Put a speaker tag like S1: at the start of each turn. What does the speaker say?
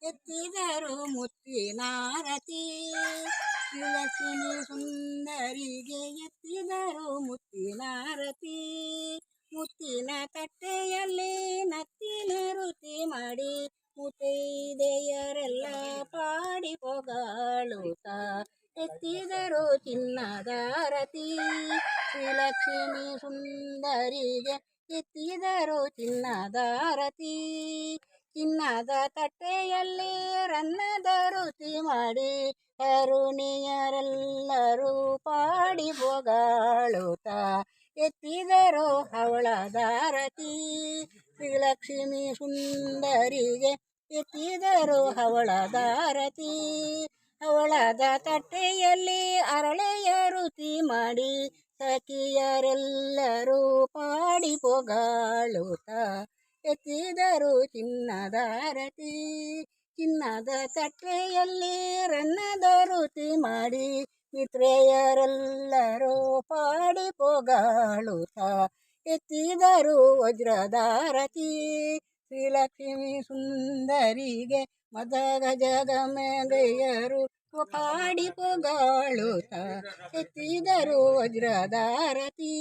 S1: ಎತ್ತಿದರು ಮುತ್ತಿನಾರತಿ. ಶ್ರೀಲಕ್ಷ್ಮಿ ಸುಂದರಿಗೆ ಎತ್ತಿದರು ಮುತ್ತಿನಾರತಿ. ಮುತ್ತಿನ ತಟ್ಟೆಯಲ್ಲಿ ನತ್ತಿನ ರುಚಿ ಮಾಡಿ ಮುತ್ತೈದೆಯರೆಲ್ಲ ಪಾಡಿ ಪೊಗಳುತ್ತಾ ಎತ್ತಿದರು ಚಿನ್ನದಾರತಿ. ಶ್ರೀಲಕ್ಷ್ಮಿ ಸುಂದರಿಗೆ ಎತ್ತಿದರು ಚಿನ್ನದಾರತಿ. ಚಿನ್ನದ ತಟ್ಟೆಯಲ್ಲಿ ರನ್ನದ ರುಚಿ ಮಾಡಿ ತರುಣಿಯರೆಲ್ಲರೂ ಪಾಡಿ ಪೊಗಳುತ್ತಾ ಎತ್ತಿದರು ಹವಳದಾರತಿ. ಶ್ರೀಲಕ್ಷ್ಮಿ ಸುಂದರಿಗೆ ಎತ್ತಿದರು ಹವಳದಾರತಿ. ಹವಳದ ತಟ್ಟೆಯಲ್ಲಿ ಅರಳೆಯ ರುಚಿ ಮಾಡಿ ಸಖಿಯರೆಲ್ಲರೂ ಪಾಡಿ ಪೊಗಳುತ್ತಾ ಎತ್ತಿದರು ಚಿನ್ನದಾರತಿ. ಚಿನ್ನದ ತಟ್ಟೆಯಲ್ಲಿ ರನ್ನದ ರುಚಿ ಮಾಡಿ ಮಿತ್ರೆಯರೆಲ್ಲರೂ ಪಾಡಿ ಪೊಗಳುತ್ತಾ ಎತ್ತಿದರು ವಜ್ರದಾರತಿ. ಶ್ರೀಲಕ್ಷ್ಮಿ ಸುಂದರಿಗೆ ಮದಗಜಗಮೆಗೆಯರು ಪಾಡಿ ಪೊಗಳುತ್ತಾ ಎತ್ತಿದರು ವಜ್ರದಾರತಿ.